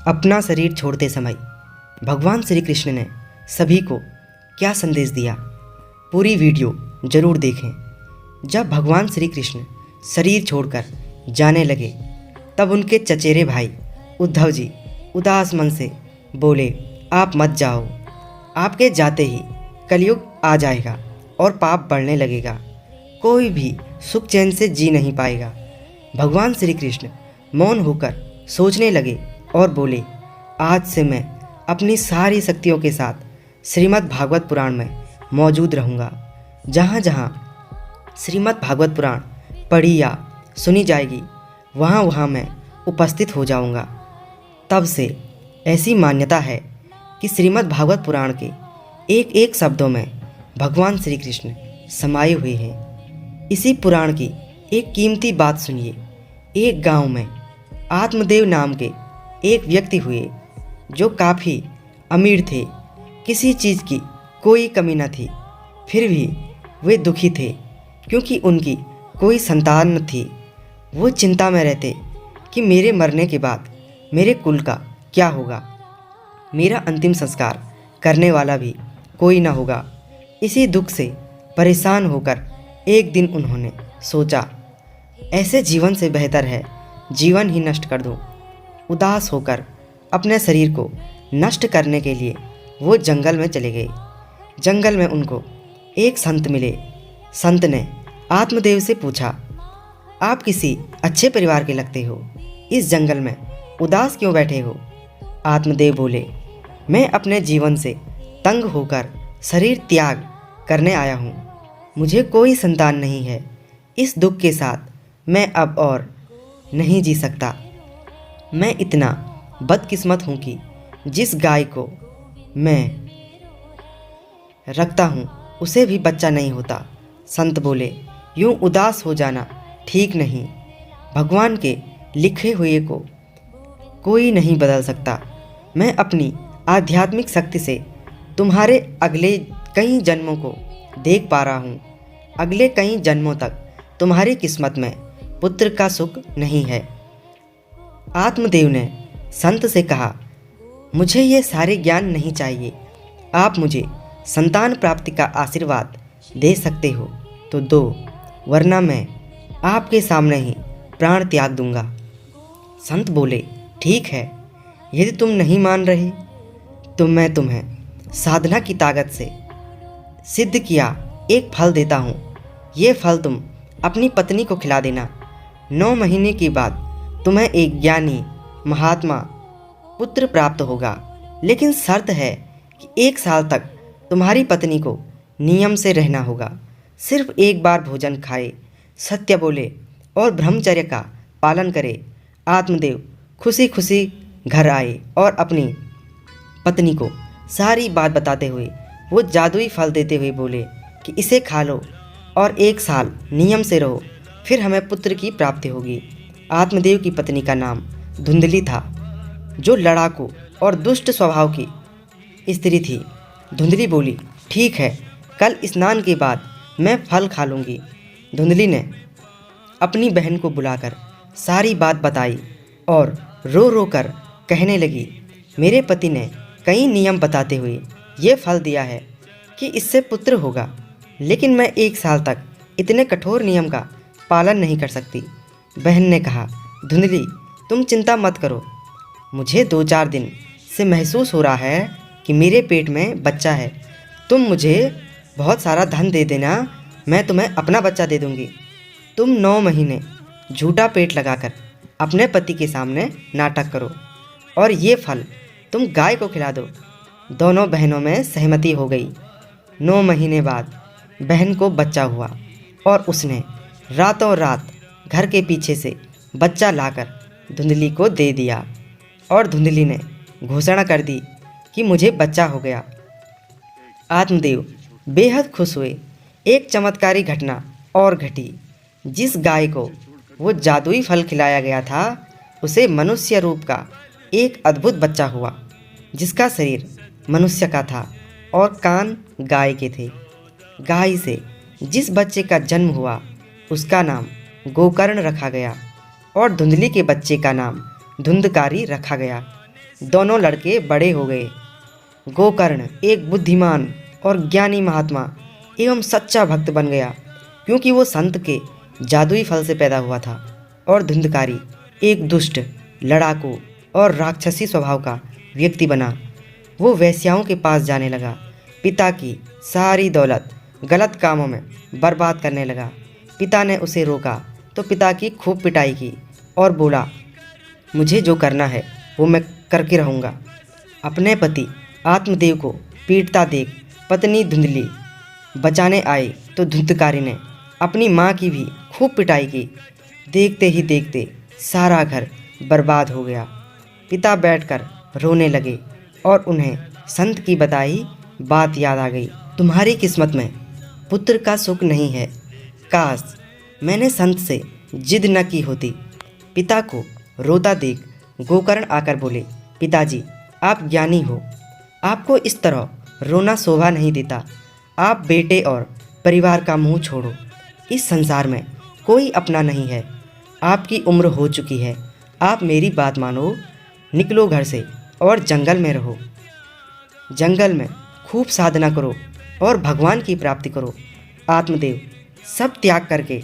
अपना शरीर छोड़ते समय भगवान श्री कृष्ण ने सभी को क्या संदेश दिया, पूरी वीडियो जरूर देखें। जब भगवान श्री कृष्ण शरीर छोड़कर जाने लगे तब उनके चचेरे भाई उद्धव जी उदास मन से बोले, आप मत जाओ, आपके जाते ही कलयुग आ जाएगा और पाप बढ़ने लगेगा, कोई भी सुख चैन से जी नहीं पाएगा। भगवान श्री कृष्ण मौन होकर सोचने लगे और बोले, आज से मैं अपनी सारी शक्तियों के साथ श्रीमद् भागवत पुराण में मौजूद रहूँगा। जहाँ जहाँ श्रीमद् भागवत पुराण पढ़ी या सुनी जाएगी वहाँ वहाँ मैं उपस्थित हो जाऊँगा। तब से ऐसी मान्यता है कि श्रीमद् भागवत पुराण के एक एक शब्दों में भगवान श्री कृष्ण समाये हुए हैं। इसी पुराण की एक कीमती बात सुनिए। एक गांव में आत्मदेव नाम के एक व्यक्ति हुए जो काफ़ी अमीर थे, किसी चीज़ की कोई कमी न थी। फिर भी वे दुखी थे क्योंकि उनकी कोई संतान न थी। वो चिंता में रहते कि मेरे मरने के बाद मेरे कुल का क्या होगा, मेरा अंतिम संस्कार करने वाला भी कोई ना होगा। इसी दुख से परेशान होकर एक दिन उन्होंने सोचा, ऐसे जीवन से बेहतर है जीवन ही नष्ट कर दूं। उदास होकर अपने शरीर को नष्ट करने के लिए वो जंगल में चले गए। जंगल में उनको एक संत मिले। संत ने आत्मदेव से पूछा, आप किसी अच्छे परिवार के लगते हो, इस जंगल में उदास क्यों बैठे हो? आत्मदेव बोले, मैं अपने जीवन से तंग होकर शरीर त्याग करने आया हूँ। मुझे कोई संतान नहीं है। इस दुख के साथ मैं अब और नहीं जी सकता। मैं इतना बदकिस्मत हूँ कि जिस गाय को मैं रखता हूँ उसे भी बच्चा नहीं होता। संत बोले, यूँ उदास हो जाना ठीक नहीं। भगवान के लिखे हुए को कोई नहीं बदल सकता। मैं अपनी आध्यात्मिक शक्ति से तुम्हारे अगले कई जन्मों को देख पा रहा हूँ। अगले कई जन्मों तक तुम्हारी किस्मत में पुत्र का सुख नहीं है। आत्मदेव ने संत से कहा, मुझे ये सारे ज्ञान नहीं चाहिए। आप मुझे संतान प्राप्ति का आशीर्वाद दे सकते हो तो दो, वरना मैं आपके सामने ही प्राण त्याग दूंगा। संत बोले, ठीक है, यदि तुम नहीं मान रहे तो मैं तुम्हें साधना की ताकत से सिद्ध किया एक फल देता हूँ। ये फल तुम अपनी पत्नी को खिला देना। 9 महीने के बाद तुम्हें एक ज्ञानी महात्मा पुत्र प्राप्त होगा, लेकिन शर्त है कि 1 साल तक तुम्हारी पत्नी को नियम से रहना होगा। सिर्फ एक बार भोजन खाए, सत्य बोले और ब्रह्मचर्य का पालन करे। आत्मदेव खुशी खुशी घर आए और अपनी पत्नी को सारी बात बताते हुए वो जादुई फल देते हुए बोले कि इसे खा लो और 1 साल नियम से रहो, फिर हमें पुत्र की प्राप्ति होगी। आत्मदेव की पत्नी का नाम धुंधली था, जो लड़ाकू और दुष्ट स्वभाव की स्त्री थी। धुंधली बोली, ठीक है, कल स्नान के बाद मैं फल खा लूँगी। धुंधली ने अपनी बहन को बुलाकर सारी बात बताई और रो रो कर कहने लगी, मेरे पति ने कई नियम बताते हुए ये फल दिया है कि इससे पुत्र होगा, लेकिन मैं 1 साल तक इतने कठोर नियम का पालन नहीं कर सकती। बहन ने कहा, धुंधली तुम चिंता मत करो, मुझे 2-4 दिन से महसूस हो रहा है कि मेरे पेट में बच्चा है। तुम मुझे बहुत सारा धन दे देना, मैं तुम्हें अपना बच्चा दे दूंगी। तुम 9 महीने झूठा पेट लगाकर अपने पति के सामने नाटक करो और ये फल तुम गाय को खिला दो। दोनों बहनों में सहमति हो गई। 9 महीने बाद बहन को बच्चा हुआ और उसने रातों रात घर के पीछे से बच्चा लाकर धुंधली को दे दिया और धुंधली ने घोषणा कर दी कि मुझे बच्चा हो गया। आत्मदेव बेहद खुश हुए। एक चमत्कारी घटना और घटी। जिस गाय को वो जादुई फल खिलाया गया था उसे मनुष्य रूप का एक अद्भुत बच्चा हुआ, जिसका शरीर मनुष्य का था और कान गाय के थे। गाय से जिस बच्चे का जन्म हुआ उसका नाम गोकर्ण रखा गया और धुंधली के बच्चे का नाम धुंधकारी रखा गया। दोनों लड़के बड़े हो गए। गोकर्ण एक बुद्धिमान और ज्ञानी महात्मा एवं सच्चा भक्त बन गया, क्योंकि वो संत के जादुई फल से पैदा हुआ था। और धुंधकारी एक दुष्ट, लड़ाकू और राक्षसी स्वभाव का व्यक्ति बना। वो वेश्याओं के पास जाने लगा, पिता की सारी दौलत गलत कामों में बर्बाद करने लगा। पिता ने उसे रोका तो पिता की खूब पिटाई की और बोला, मुझे जो करना है वो मैं करके रहूँगा। अपने पति आत्मदेव को पीटता देख पत्नी धुंधली बचाने आई तो धुंधकारी ने अपनी माँ की भी खूब पिटाई की। देखते ही देखते सारा घर बर्बाद हो गया। पिता बैठकर रोने लगे और उन्हें संत की बताई बात याद आ गई। तुम्हारी किस्मत में पुत्र का सुख नहीं है, काश मैंने संत से जिद न की होती। पिता को रोता देख गोकर्ण आकर बोले, पिताजी आप ज्ञानी हो, आपको इस तरह रोना शोभा नहीं देता। आप बेटे और परिवार का मुंह छोड़ो। इस संसार में कोई अपना नहीं है। आपकी उम्र हो चुकी है, आप मेरी बात मानो, निकलो घर से और जंगल में रहो। जंगल में खूब साधना करो और भगवान की प्राप्ति करो। आत्मदेव सब त्याग करके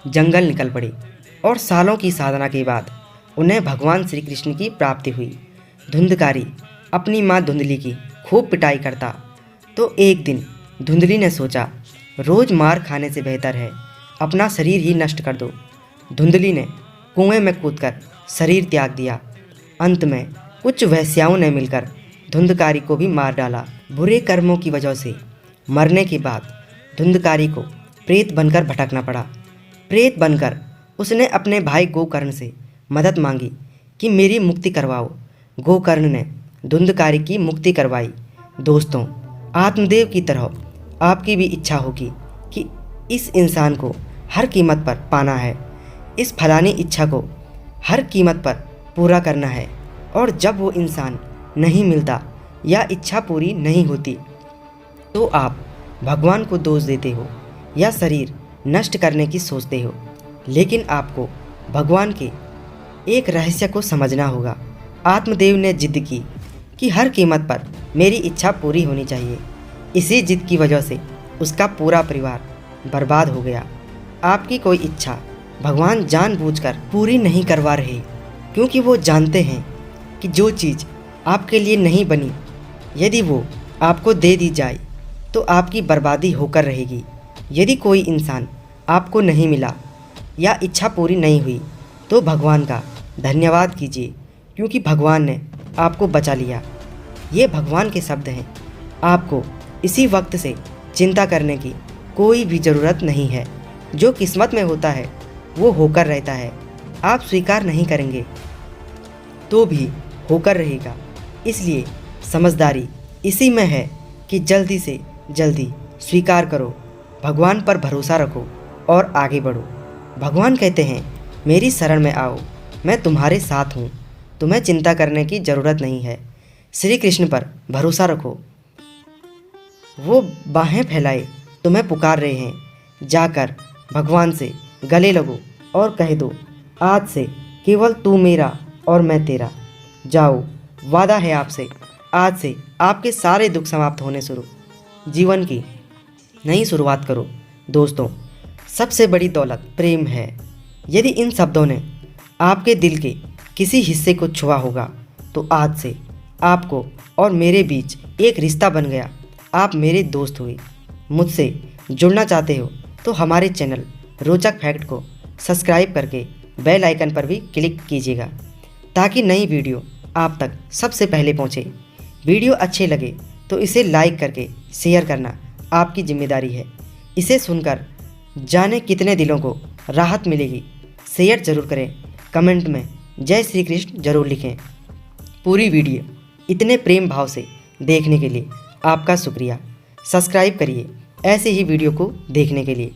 जंगल निकल पड़े और सालों की साधना के बाद उन्हें भगवान श्री कृष्ण की प्राप्ति हुई। धुंधकारी अपनी माँ धुंधली की खूब पिटाई करता तो एक दिन धुंधली ने सोचा, रोज़ मार खाने से बेहतर है अपना शरीर ही नष्ट कर दो। धुंधली ने कुएं में कूदकर शरीर त्याग दिया। अंत में कुछ वेश्याओं ने मिलकर धुंधकारी को भी मार डाला। बुरे कर्मों की वजह से मरने के बाद धुंधकारी को प्रेत बनकर भटकना पड़ा। प्रेत बनकर उसने अपने भाई गोकर्ण से मदद मांगी कि मेरी मुक्ति करवाओ। गोकर्ण ने धुंधकारी की मुक्ति करवाई। दोस्तों, आत्मदेव की तरह आपकी भी इच्छा होगी कि इस इंसान को हर कीमत पर पाना है, इस फलानी इच्छा को हर कीमत पर पूरा करना है। और जब वो इंसान नहीं मिलता या इच्छा पूरी नहीं होती तो आप भगवान को दोष देते हो या शरीर नष्ट करने की सोचते हो। लेकिन आपको भगवान के एक रहस्य को समझना होगा। आत्मदेव ने जिद की कि हर कीमत पर मेरी इच्छा पूरी होनी चाहिए। इसी जिद की वजह से उसका पूरा परिवार बर्बाद हो गया। आपकी कोई इच्छा भगवान जानबूझकर पूरी नहीं करवा रहे, क्योंकि वो जानते हैं कि जो चीज़ आपके लिए नहीं बनी, यदि वो आपको दे दी जाए तो आपकी बर्बादी होकर रहेगी। यदि कोई इंसान आपको नहीं मिला या इच्छा पूरी नहीं हुई तो भगवान का धन्यवाद कीजिए, क्योंकि भगवान ने आपको बचा लिया। ये भगवान के शब्द हैं। आपको इसी वक्त से चिंता करने की कोई भी ज़रूरत नहीं है। जो किस्मत में होता है वो होकर रहता है। आप स्वीकार नहीं करेंगे तो भी होकर रहेगा। इसलिए समझदारी इसी में है कि जल्दी से जल्दी स्वीकार करो, भगवान पर भरोसा रखो और आगे बढ़ो। भगवान कहते हैं, मेरी शरण में आओ, मैं तुम्हारे साथ हूँ, तुम्हें चिंता करने की ज़रूरत नहीं है। श्री कृष्ण पर भरोसा रखो, वो बाहें फैलाए तुम्हें पुकार रहे हैं। जाकर भगवान से गले लगो और कह दो, आज से केवल तू मेरा और मैं तेरा। जाओ, वादा है आपसे, आज से आपके सारे दुख समाप्त होने शुरू, जीवन की नई शुरुआत करो। दोस्तों, सबसे बड़ी दौलत प्रेम है। यदि इन शब्दों ने आपके दिल के किसी हिस्से को छुआ होगा तो आज से आपको और मेरे बीच एक रिश्ता बन गया। आप मेरे दोस्त हुए। मुझसे जुड़ना चाहते हो तो हमारे चैनल रोचक फैक्ट को सब्सक्राइब करके बेल आइकन पर भी क्लिक कीजिएगा, ताकि नई वीडियो आप तक सबसे पहले पहुंचे। वीडियो अच्छे लगे तो इसे लाइक करके शेयर करना आपकी जिम्मेदारी है। इसे सुनकर जाने कितने दिलों को राहत मिलेगी। शेयर ज़रूर करें, कमेंट में जय श्री कृष्ण ज़रूर लिखें। पूरी वीडियो इतने प्रेम भाव से देखने के लिए आपका शुक्रिया। सब्सक्राइब करिए ऐसे ही वीडियो को देखने के लिए।